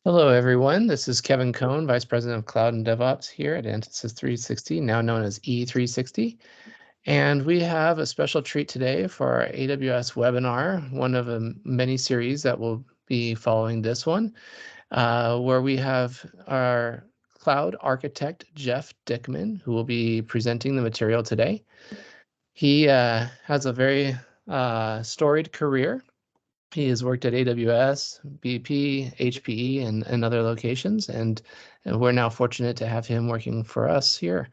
Hello, everyone. This is Kevin Cohn, Vice President of Cloud and DevOps here at Ansys 360, now known as E360. And we have a special treat today for our AWS webinar, one of a many series that will be following this one, where we have our cloud architect, Jeff Dickman, who will be presenting the material today. He has a very storied career. He has worked at AWS, BP, HPE, and other locations, and we're now fortunate to have him working for us here.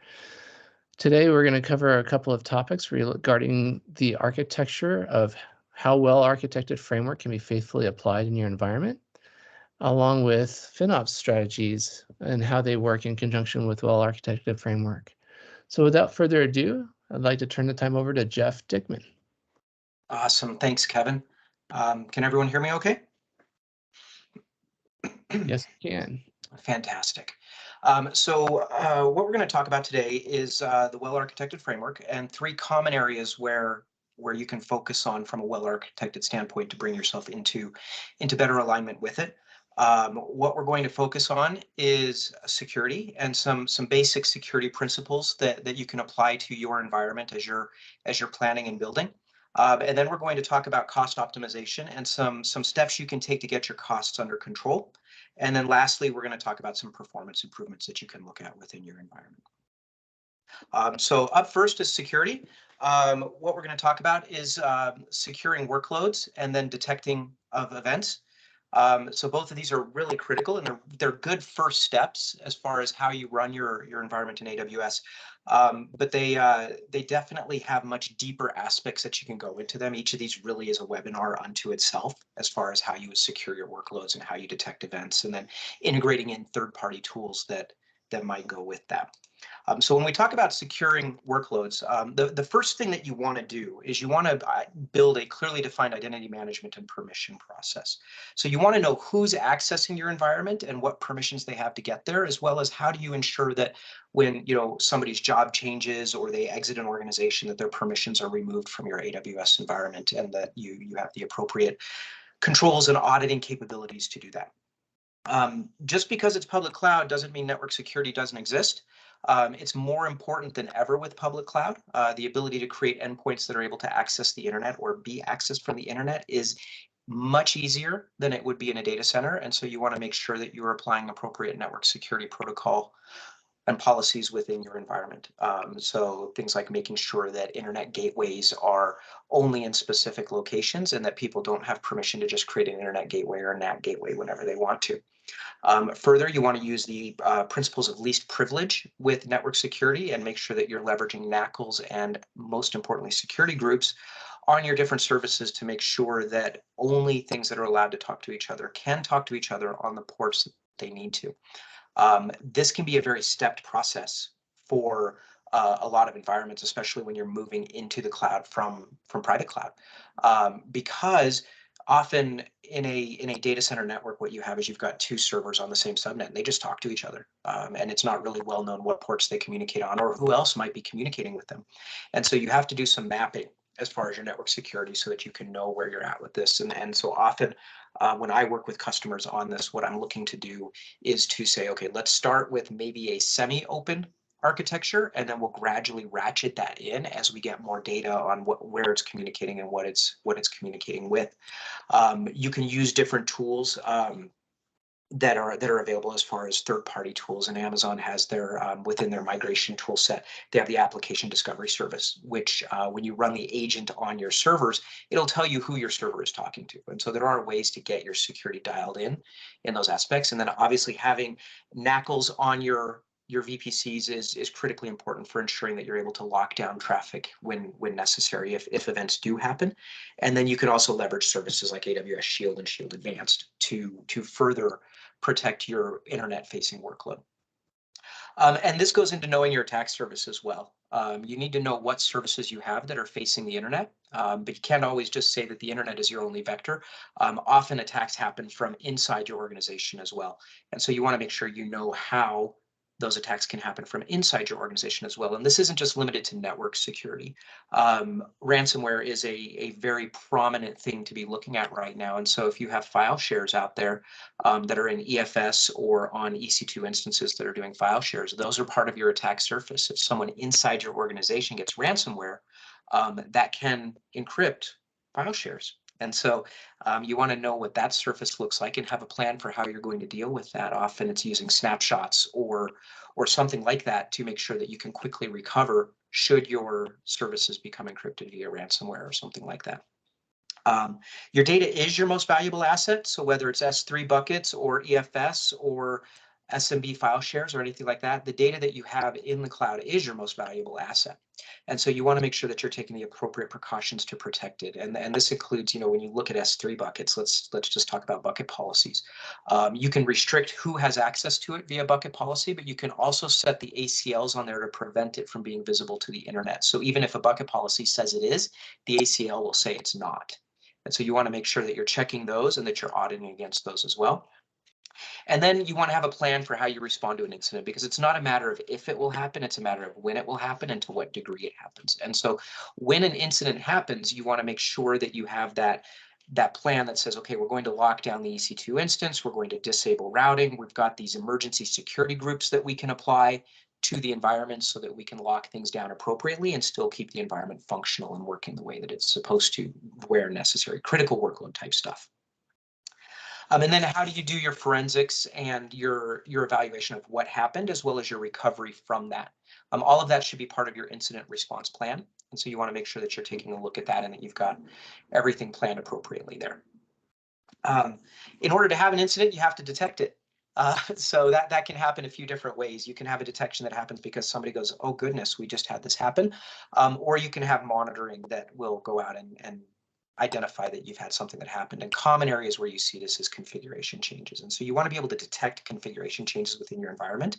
Today, we're going to cover a couple of topics regarding the architecture of how well-architected framework can be faithfully applied in your environment, along with FinOps strategies and how they work in conjunction with well-architected framework. So without further ado, I'd like to turn the time over to Jeff Dickman. Awesome. Thanks, Kevin. Can everyone hear me okay? Yes, you can. Fantastic. What we're going to talk about today is the well-architected framework and three common areas where you can focus on from a well-architected standpoint to bring yourself into better alignment with it. What we're going to focus on is security and some basic security principles that you can apply to your environment as you're planning and building. And then we're going to talk about cost optimization and some steps you can take to get your costs under control. And then lastly, we're going to talk about some performance improvements that you can look at within your environment. So up first is security. What we're going to talk about is securing workloads and then detecting of events. So both of these are really critical, and they're good first steps as far as how you run your environment in AWS. But they definitely have much deeper aspects that you can go into them. Each of these really is a webinar unto itself as far as how you secure your workloads and how you detect events, and then integrating in third-party tools that might go with that. So when we talk about securing workloads, the first thing that you want to do is you want to build a clearly defined identity management and permission process. So you want to know who's accessing your environment and what permissions they have to get there, as well as how do you ensure that when somebody's job changes or they exit an organization, that their permissions are removed from your AWS environment and that you have the appropriate controls and auditing capabilities to do that. Just because it's public cloud doesn't mean network security doesn't exist. It's more important than ever with public cloud. The ability to create endpoints that are able to access the internet or be accessed from the internet is much easier than it would be in a data center. And so you want to make sure that you're applying appropriate network security protocol and policies within your environment. So things like making sure that internet gateways are only in specific locations and that people don't have permission to just create an internet gateway or a NAT gateway whenever they want to. Further, you want to use the principles of least privilege with network security and make sure that you're leveraging NACLs and, most importantly, security groups on your different services to make sure that only things that are allowed to talk to each other can talk to each other on the ports that they need to. This can be a very stepped process for a lot of environments, especially when you're moving into the cloud from private cloud, because often in a data center network, what you have is you've got two servers on the same subnet, and they just talk to each other, and it's not really well known what ports they communicate on or who else might be communicating with them. And so you have to do some mapping as far as your network security so that you can know where you're at with this. And so often when I work with customers on this, what I'm looking to do is to say, okay, let's start with maybe a semi-open architecture, and then we'll gradually ratchet that in as we get more data on where it's communicating and what it's communicating with. You can use different tools that are available as far as third-party tools, and Amazon has their within their migration tool set, they have the application discovery service, which when you run the agent on your servers, it'll tell you who your server is talking to. And so there are ways to get your security dialed in those aspects. And then obviously having NACLs on your VPCs is critically important for ensuring that you're able to lock down traffic when necessary if events do happen. And then you can also leverage services like AWS Shield and Shield Advanced to further protect your internet-facing workload. And this goes into knowing your attack surface as well. You need to know what services you have that are facing the internet, but you can't always just say that the internet is your only vector. Often attacks happen from inside your organization as well. And so you want to make sure you know how those attacks can happen from inside your organization as well. And this isn't just limited to network security. Ransomware is a very prominent thing to be looking at right now. And so if you have file shares out there that are in EFS or on EC2 instances that are doing file shares, those are part of your attack surface. If someone inside your organization gets ransomware, that can encrypt file shares. And so you want to know what that surface looks like and have a plan for how you're going to deal with that. Often it's using snapshots or something like that to make sure that you can quickly recover should your services become encrypted via ransomware or something like that. Your data is your most valuable asset. So whether it's S3 buckets or EFS or SMB file shares or anything like that, the data that you have in the cloud is your most valuable asset. And so you want to make sure that you're taking the appropriate precautions to protect it. And this includes, when you look at S3 buckets, let's just talk about bucket policies. You can restrict who has access to it via bucket policy, but you can also set the ACLs on there to prevent it from being visible to the internet. So even if a bucket policy says it is, the ACL will say it's not. And so you want to make sure that you're checking those and that you're auditing against those as well. And then you want to have a plan for how you respond to an incident, because it's not a matter of if it will happen, it's a matter of when it will happen and to what degree it happens. And so when an incident happens, you want to make sure that you have that plan that says, okay, we're going to lock down the EC2 instance, we're going to disable routing, we've got these emergency security groups that we can apply to the environment so that we can lock things down appropriately and still keep the environment functional and working the way that it's supposed to, where necessary, critical workload type stuff. And then how do you do your forensics and your evaluation of what happened, as well as your recovery from that? All of that should be part of your incident response plan. And so you want to make sure that you're taking a look at that and that you've got everything planned appropriately there. In order to have an incident, you have to detect it. So that can happen a few different ways. You can have a detection that happens because somebody goes, oh goodness, we just had this happen. Or you can have monitoring that will go out and identify that you've had something that happened. And common areas where you see this is configuration changes. And so you want to be able to detect configuration changes within your environment.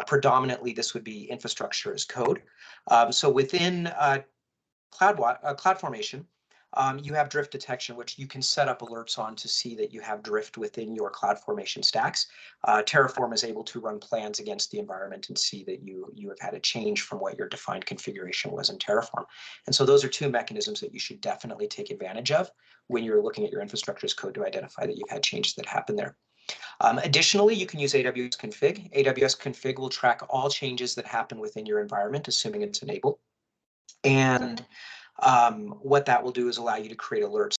Predominantly, this would be infrastructure as code. So within CloudFormation, you have drift detection, which you can set up alerts on to see that you have drift within your CloudFormation stacks. Terraform is able to run plans against the environment and see that you have had a change from what your defined configuration was in Terraform. And so those are two mechanisms that you should definitely take advantage of when you're looking at your infrastructure as code to identify that you've had changes that happen there. Additionally, you can use AWS config. AWS config will track all changes that happen within your environment, assuming it's enabled. And what that will do is allow you to create alerts,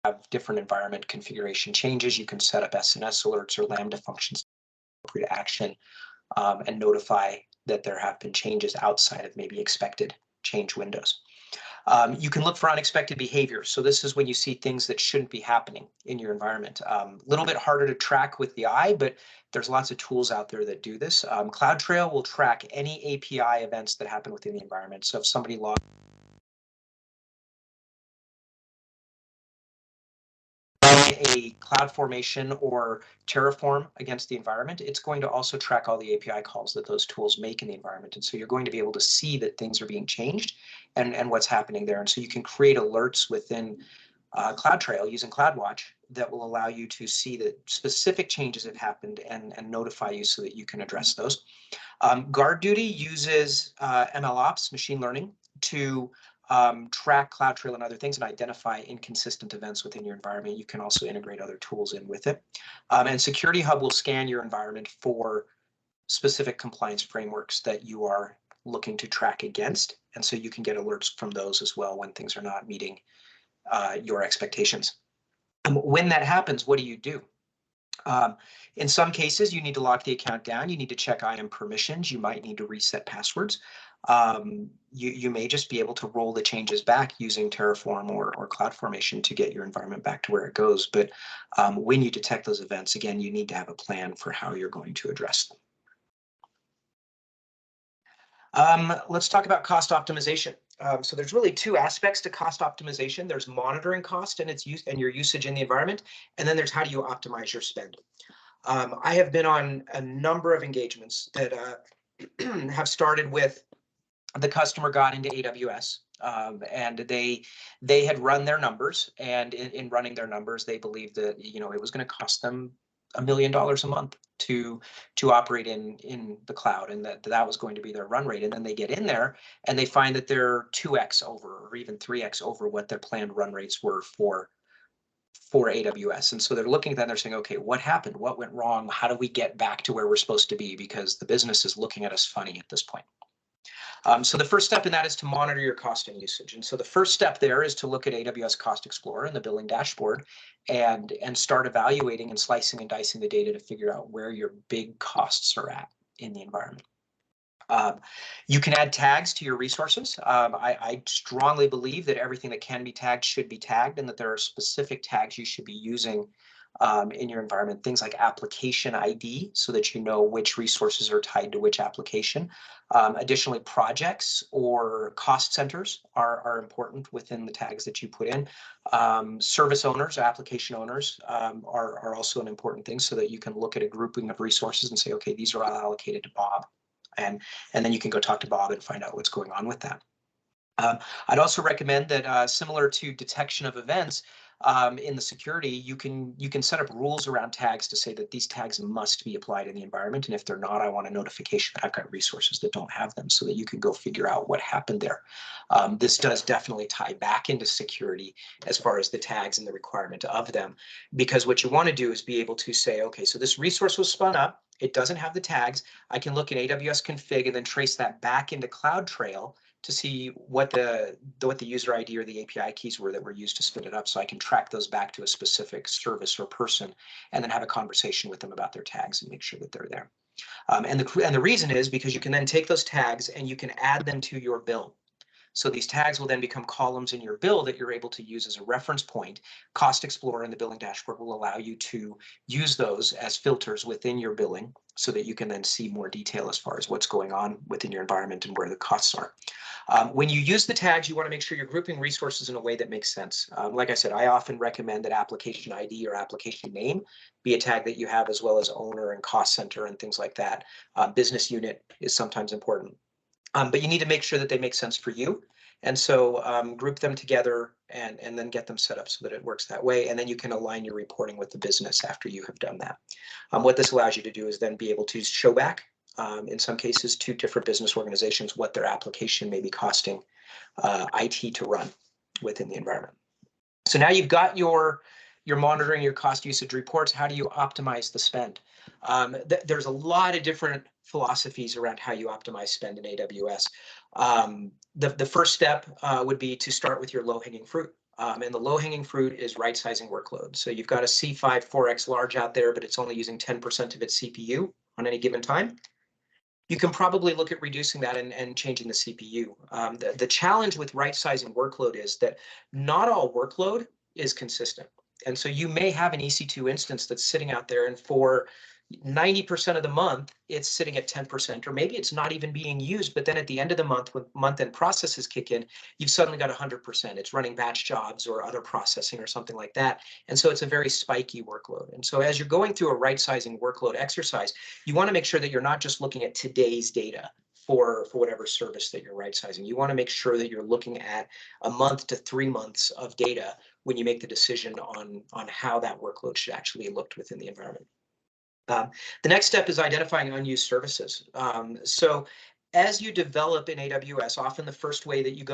have different environment configuration changes. You can set up SNS alerts or Lambda functions to action and notify that there have been changes outside of maybe expected change windows. You can look for unexpected behavior. So this is when you see things that shouldn't be happening in your environment. A little bit harder to track with the eye, but there's lots of tools out there that do this. CloudTrail will track any API events that happen within the environment. So if somebody logs a CloudFormation or Terraform against the environment, it's going to also track all the API calls that those tools make in the environment. And so you're going to be able to see that things are being changed and what's happening there. And so you can create alerts within CloudTrail using CloudWatch that will allow you to see that specific changes have happened and notify you so that you can address those. GuardDuty uses MLOps, machine learning, to track CloudTrail and other things and identify inconsistent events within your environment. You can also integrate other tools in with it. And Security Hub will scan your environment for specific compliance frameworks that you are looking to track against. And so you can get alerts from those as well when things are not meeting your expectations. When that happens, what do? In some cases, you need to lock the account down. You need to check IAM permissions. You might need to reset passwords. You may just be able to roll the changes back using Terraform or CloudFormation to get your environment back to where it goes. But when you detect those events, again, you need to have a plan for how you're going to address them. Let's talk about cost optimization. So there's really two aspects to cost optimization. There's monitoring cost and its use and your usage in the environment, and then there's how do you optimize your spend. I have been on a number of engagements that have started with the customer got into AWS and they had run their numbers, and in running their numbers, they believed that it was going to cost them $1 million a month to operate in the cloud, and that was going to be their run rate. And then they get in there and they find that they're 2x over or even 3x over what their planned run rates were for AWS. And so they're looking at that and they're saying, okay, what happened? What went wrong? How do we get back to where we're supposed to be? Because the business is looking at us funny at this point. So the first step in that is to monitor your cost and usage. And so the first step there is to look at AWS Cost Explorer and the billing dashboard and start evaluating and slicing and dicing the data to figure out where your big costs are at in the environment. You can add tags to your resources. I strongly believe that everything that can be tagged should be tagged, and that there are specific tags you should be using in your environment. Things like application ID, so that you know which resources are tied to which application. Additionally, projects or cost centers are important within the tags that you put in. Service owners, application owners are also an important thing, so that you can look at a grouping of resources and say, okay, these are all allocated to Bob. And then you can go talk to Bob and find out what's going on with that. I'd also recommend that similar to detection of events in the security, you can set up rules around tags to say that these tags must be applied in the environment. And if they're not, I want a notification that I've got resources that don't have them, so that you can go figure out what happened there. This does definitely tie back into security as far as the tags and the requirement of them, because what you want to do is be able to say, okay, so this resource was spun up. It doesn't have the tags. I can look in AWS config and then trace that back into CloudTrail to see what the user ID or the API keys were that were used to spin it up, so I can track those back to a specific service or person, and then have a conversation with them about their tags and make sure that they're there. And the reason is because you can then take those tags and you can add them to your bill. So these tags will then become columns in your bill that you're able to use as a reference point. Cost Explorer and the billing dashboard will allow you to use those as filters within your billing, so that you can then see more detail as far as what's going on within your environment and where the costs are. When you use the tags, you want to make sure you're grouping resources in a way that makes sense. Like I said, I often recommend that application ID or application name be a tag that you have, as well as owner and cost center and things like that. Business unit is sometimes important. But you need to make sure that they make sense for you. And so group them together and then get them set up so that it works that way. And then you can align your reporting with the business after you have done that. What this allows you to do is then be able to show back, in some cases, to different business organizations what their application may be costing IT to run within the environment. So now you've got your monitoring, your cost usage reports. How do you optimize the spend? There's a lot of different philosophies around how you optimize spend in AWS. The first step would be to start with your low-hanging fruit. And the low-hanging fruit is right-sizing workload. So you've got a C5 4X large out there, but it's only using 10% of its CPU on any given time. You can probably look at reducing that and changing the CPU. The challenge with right-sizing workload is that not all workload is consistent. And so you may have an EC2 instance that's sitting out there, and for 90% of the month, it's sitting at 10%, or maybe it's not even being used. But then at the end of the month, when month-end processes kick in, you've suddenly got 100%. It's running batch jobs or other processing or something like that. And so it's a very spiky workload. And so as you're going through a right-sizing workload exercise, you want to make sure that you're not just looking at today's data for whatever service that you're right-sizing. You want to make sure that you're looking at a month to 3 months of data when you make the decision on how that workload should actually look within the environment. The next step is identifying unused services. So as you develop in AWS, often the first way that you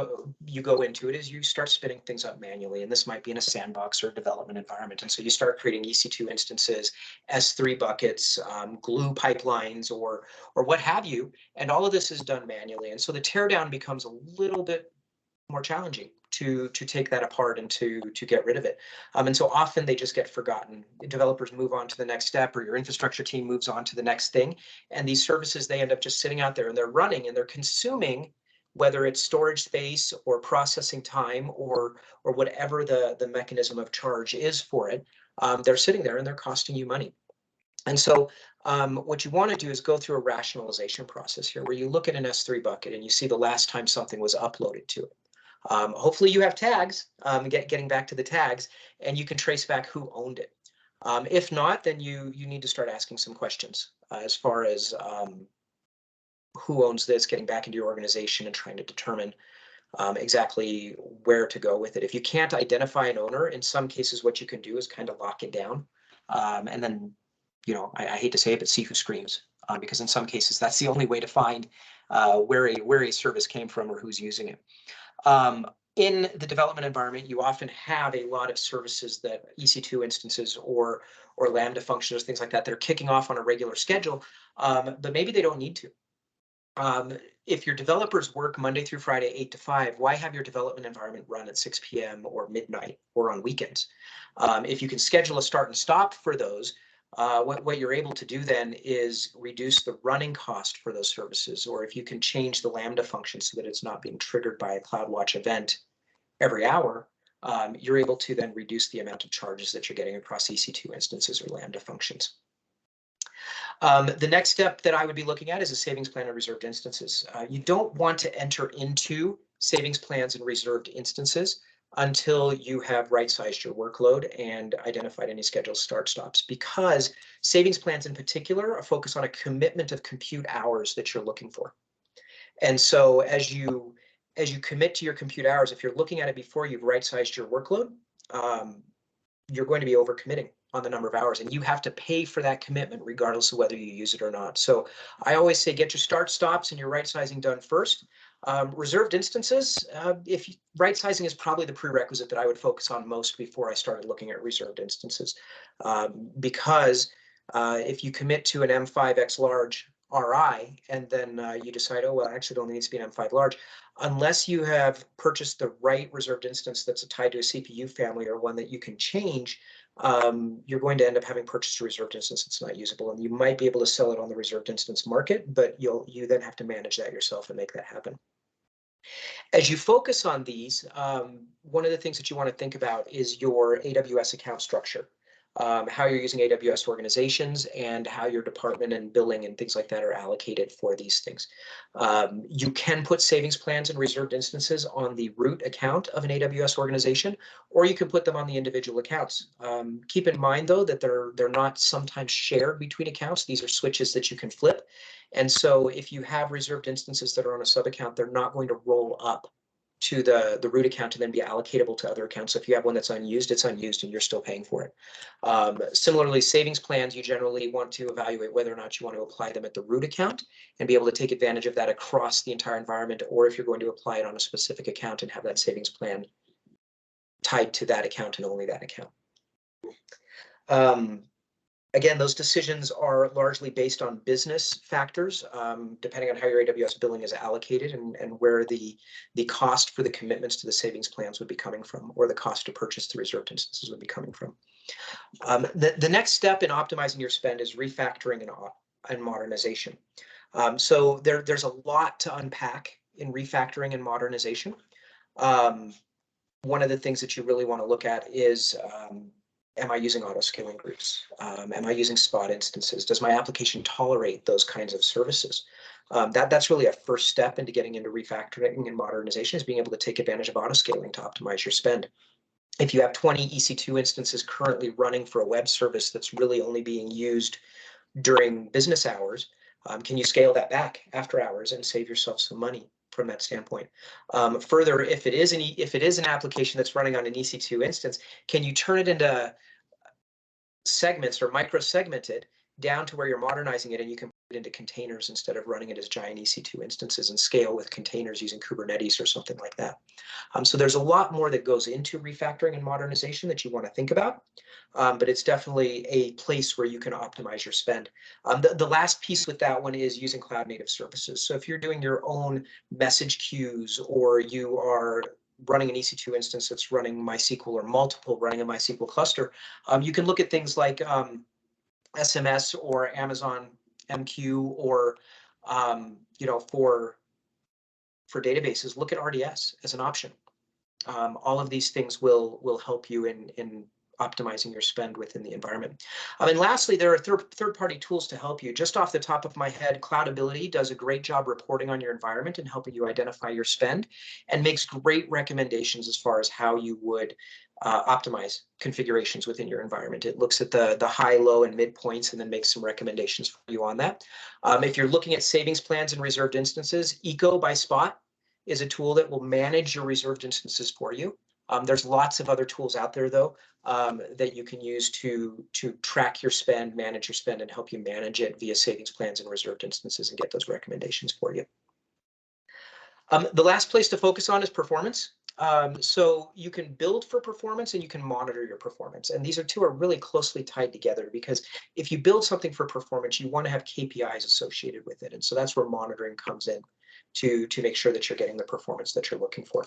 go into it is you start spinning things up manually, and this might be in a sandbox or a development environment. And so you start creating EC2 instances, S3 buckets, glue pipelines, or what have you, and all of this is done manually. And so the teardown becomes a little bit more challenging to take that apart and to get rid of it. And so often they just get forgotten. Developers move on to the next step, or your infrastructure team moves on to the next thing. And these services, they end up just sitting out there, and they're running and they're consuming, whether it's storage space or processing time or whatever the mechanism of charge is for it. They're sitting there and they're costing you money. And so what you want to do is go through a rationalization process here, where you look at an S3 bucket and you see the last time something was uploaded to it. Hopefully you have tags, getting back to the tags, and you can trace back who owned it. If not, then you need to start asking some questions as far as who owns this, getting back into your organization and trying to determine exactly where to go with it. If you can't identify an owner, in some cases what you can do is kind of lock it down, and then I hate to say it, but see who screams, because in some cases that's the only way to find where a service came from or who's using it. In the development environment, you often have a lot of services that EC2 instances or Lambda functions, things like that, they're kicking off on a regular schedule, but maybe they don't need to. If your developers work Monday through Friday, 8 to 5, why have your development environment run at 6 p.m. or midnight or on weekends? If you can schedule a start and stop for those, what you're able to do then is reduce the running cost for those services, or if you can change the Lambda function so that it's not being triggered by a CloudWatch event every hour, you're able to then reduce the amount of charges that you're getting across EC2 instances or Lambda functions. The next step that I would be looking at is a savings plan and reserved instances. You don't want to enter into savings plans and reserved instances until you have right-sized your workload and identified any scheduled start stops, because savings plans in particular are focused on a commitment of compute hours that you're looking for. And so as you commit to your compute hours, if you're looking at it before you've right-sized your workload, you're going to be overcommitting on the number of hours, and you have to pay for that commitment regardless of whether you use it or not. So I always say get your start stops and your right sizing done first. Reserved instances, if right sizing is probably the prerequisite that I would focus on most before I started looking at reserved instances, because if you commit to an M5X large RI and then you decide, oh, well, actually it only needs to be an M5 large, unless you have purchased the right reserved instance that's tied to a CPU family or one that you can change, you're going to end up having purchased a reserved instance that's not usable, and you might be able to sell it on the reserved instance market, but you then have to manage that yourself and make that happen. As you focus on these, one of the things that you want to think about is your AWS account structure. How you're using AWS organizations and how your department and billing and things like that are allocated for these things. You can put savings plans and reserved instances on the root account of an AWS organization, or you can put them on the individual accounts. Keep in mind, though, that they're not sometimes shared between accounts. These are switches that you can flip. And so if you have reserved instances that are on a sub account, they're not going to roll up to the root account and then be allocatable to other accounts. So if you have one that's unused, it's unused and you're still paying for it. Similarly, savings plans, you generally want to evaluate whether or not you want to apply them at the root account and be able to take advantage of that across the entire environment, or if you're going to apply it on a specific account and have that savings plan tied to that account and only that account. Again, those decisions are largely based on business factors, depending on how your AWS billing is allocated and where the cost for the commitments to the savings plans would be coming from, or the cost to purchase the reserved instances would be coming from. The next step in optimizing your spend is refactoring and modernization. So there's a lot to unpack in refactoring and modernization. One of the things that you really want to look at is, am I using auto-scaling groups? Am I using spot instances? Does my application tolerate those kinds of services? That's really a first step into getting into refactoring and modernization, is being able to take advantage of auto-scaling to optimize your spend. If you have 20 EC2 instances currently running for a web service that's really only being used during business hours, can you scale that back after hours and save yourself some money from that standpoint? Further, if it is an application that's running on an EC2 instance, can you turn it into segments or micro-segment it down to where you're modernizing it and you can put it into containers instead of running it as giant EC2 instances, and scale with containers using Kubernetes or something like that? So there's a lot more that goes into refactoring and modernization that you want to think about, but it's definitely a place where you can optimize your spend. The last piece with that one is using cloud native services. So if you're doing your own message queues, or you are running an EC2 instance that's running MySQL, or multiple running a MySQL cluster, you can look at things like SMS or Amazon MQ, or for databases, look at RDS as an option. All of these things will help you in optimizing your spend within the environment. And lastly, there are third-party tools to help you. Just off the top of my head, Cloudability does a great job reporting on your environment and helping you identify your spend, and makes great recommendations as far as how you would optimize configurations within your environment. It looks at the high, low, and mid points and then makes some recommendations for you on that. If you're looking at savings plans and reserved instances, Eco by Spot is a tool that will manage your reserved instances for you. There's lots of other tools out there, though, that you can use to track your spend, manage your spend, and help you manage it via savings plans and reserved instances and get those recommendations for you. The last place to focus on is performance. So you can build for performance and you can monitor your performance. And these two are really closely tied together, because if you build something for performance, you want to have KPIs associated with it. And so that's where monitoring comes in to make sure that you're getting the performance that you're looking for.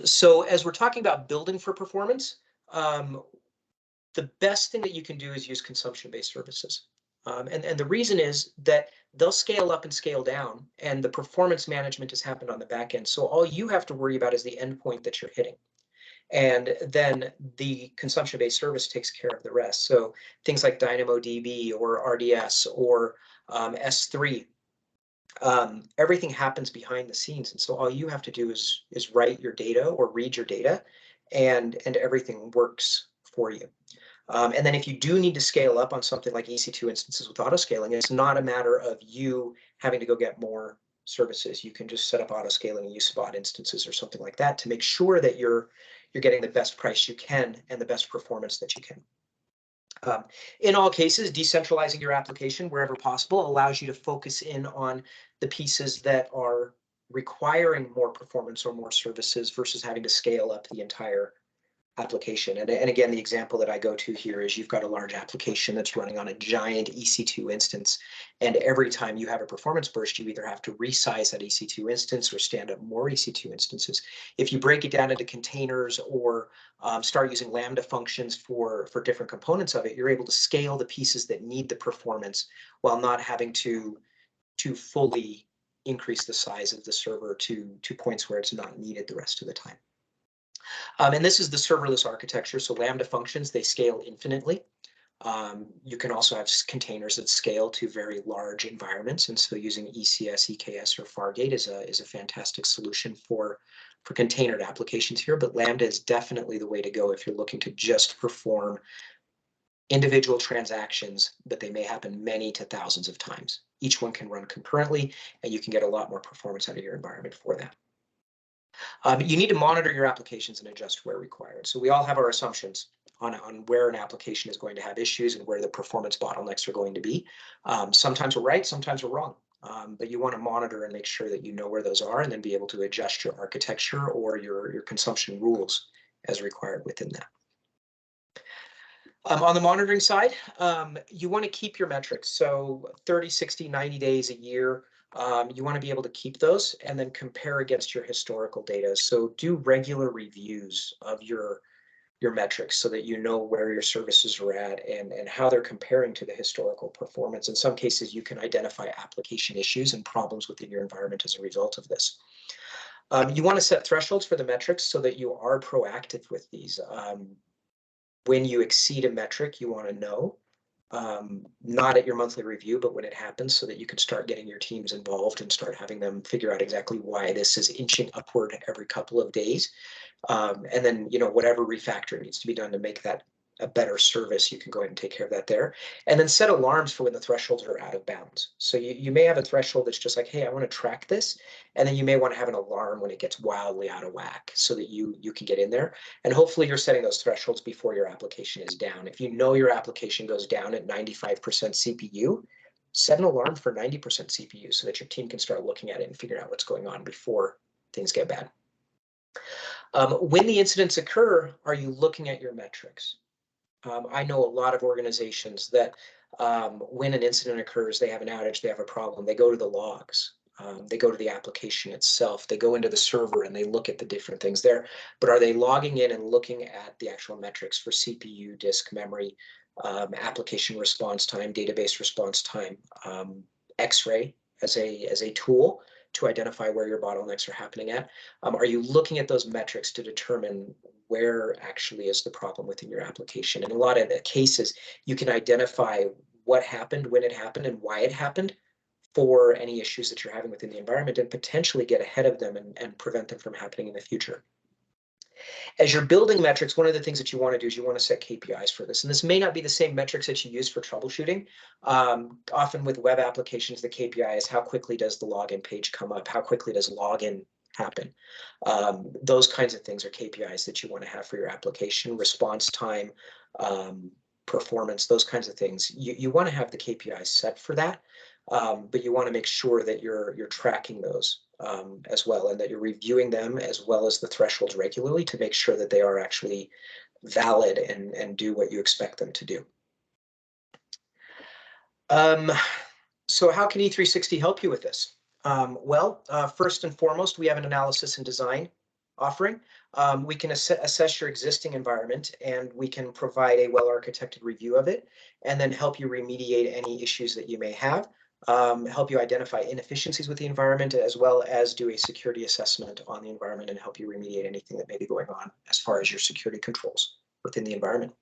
So as we're talking about building for performance, the best thing that you can do is use consumption-based services. And the reason is that they'll scale up and scale down, and the performance management has happened on the back end. So all you have to worry about is the endpoint that you're hitting. And then the consumption-based service takes care of the rest. So things like DynamoDB or RDS or S3, everything happens behind the scenes. And so all you have to do is write your data or read your data, and everything works for you. And then if you do need to scale up on something like EC2 instances with auto-scaling, it's not a matter of you having to go get more services. You can just set up auto-scaling and use spot instances or something like that to make sure that you're getting the best price you can and the best performance that you can. In all cases, decentralizing your application wherever possible allows you to focus in on the pieces that are requiring more performance or more services versus having to scale up the entire application. And again, the example that I go to here is you've got a large application that's running on a giant EC2 instance. And every time you have a performance burst, you either have to resize that EC2 instance or stand up more EC2 instances. If you break it down into containers or start using Lambda functions for different components of it, you're able to scale the pieces that need the performance while not having to fully increase the size of the server to points where it's not needed the rest of the time. And this is the serverless architecture. So Lambda functions, they scale infinitely. You can also have containers that scale to very large environments. And so using ECS, EKS, or Fargate is a fantastic solution for containered applications here. But Lambda is definitely the way to go if you're looking to just perform individual transactions, but they may happen many to thousands of times. Each one can run concurrently, and you can get a lot more performance out of your environment for that. You need to monitor your applications and adjust where required. So we all have our assumptions on where an application is going to have issues and where the performance bottlenecks are going to be. Sometimes we're right, sometimes we're wrong. But you want to monitor and make sure that you know where those are, and then be able to adjust your architecture or your consumption rules as required within that. On the monitoring side, you want to keep your metrics. So 30, 60, 90 days, a year. You want to be able to keep those and then compare against your historical data. So do regular reviews of your metrics so that you know where your services are at and how they're comparing to the historical performance. In some cases, you can identify application issues and problems within your environment as a result of this. You want to set thresholds for the metrics so that you are proactive with these. When you exceed a metric, you want to know. Not at your monthly review, but when it happens, so that you can start getting your teams involved and start having them figure out exactly why this is inching upward every couple of days. And then, whatever refactoring needs to be done to make that a better service, you can go ahead and take care of that there. And then set alarms for when the thresholds are out of bounds. So you may have a threshold that's just like, hey, I want to track this. And then you may want to have an alarm when it gets wildly out of whack so that you can get in there. And hopefully you're setting those thresholds before your application is down. If you know your application goes down at 95% CPU, set an alarm for 90% CPU so that your team can start looking at it and figure out what's going on before things get bad. When the incidents occur, are you looking at your metrics? I know a lot of organizations that when an incident occurs, they have an outage, they have a problem, they go to the logs, they go to the application itself, they go into the server and they look at the different things there. But are they logging in and looking at the actual metrics for CPU, disk memory, application response time, database response time, X-ray as a tool to identify where your bottlenecks are happening at? Are you looking at those metrics to determine where actually is the problem within your application? In a lot of the cases, you can identify what happened, when it happened, and why it happened for any issues that you're having within the environment, and potentially get ahead of them and prevent them from happening in the future. As you're building metrics, one of the things that you want to do is you want to set KPIs for this. And this may not be the same metrics that you use for troubleshooting. Often with web applications, the KPI is how quickly does the login page come up? How quickly does login happen. Those kinds of things are KPIs that you want to have for your application, response time, performance, those kinds of things. You want to have the KPIs set for that, but you want to make sure that you're tracking those as well, and that you're reviewing them as well as the thresholds regularly to make sure that they are actually valid and do what you expect them to do. So how can E360 help you with this? Well, first and foremost, we have an analysis and design offering. We can assess your existing environment, and we can provide a well-architected review of it, and then help you remediate any issues that you may have, help you identify inefficiencies with the environment, as well as do a security assessment on the environment and help you remediate anything that may be going on as far as your security controls within the environment.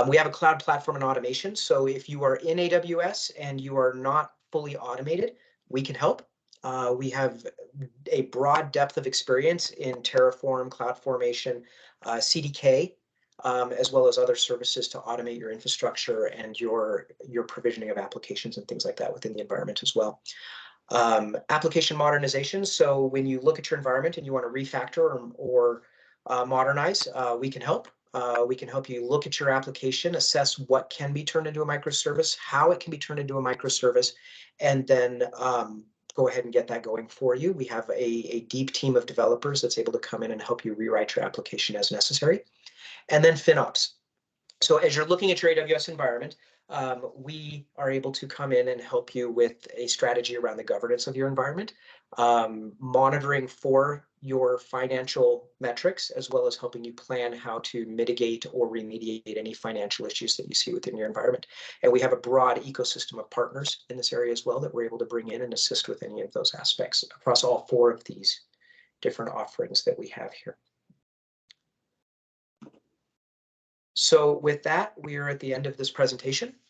We have a cloud platform and automation. So if you are in AWS and you are not fully automated, we can help. We have a broad depth of experience in Terraform, CloudFormation, CDK, as well as other services to automate your infrastructure and your provisioning of applications and things like that within the environment as well. Application modernization. So when you look at your environment and you want to refactor or modernize, we can help. We can help you look at your application, assess what can be turned into a microservice, how it can be turned into a microservice, and then go ahead and get that going for you. We have a deep team of developers that's able to come in and help you rewrite your application as necessary. And then FinOps. So as you're looking at your AWS environment, we are able to come in and help you with a strategy around the governance of your environment, monitoring for your financial metrics, as well as helping you plan how to mitigate or remediate any financial issues that you see within your environment. And we have a broad ecosystem of partners in this area as well that we're able to bring in and assist with any of those aspects across all 4 of these different offerings that we have here. So with that, we are at the end of this presentation.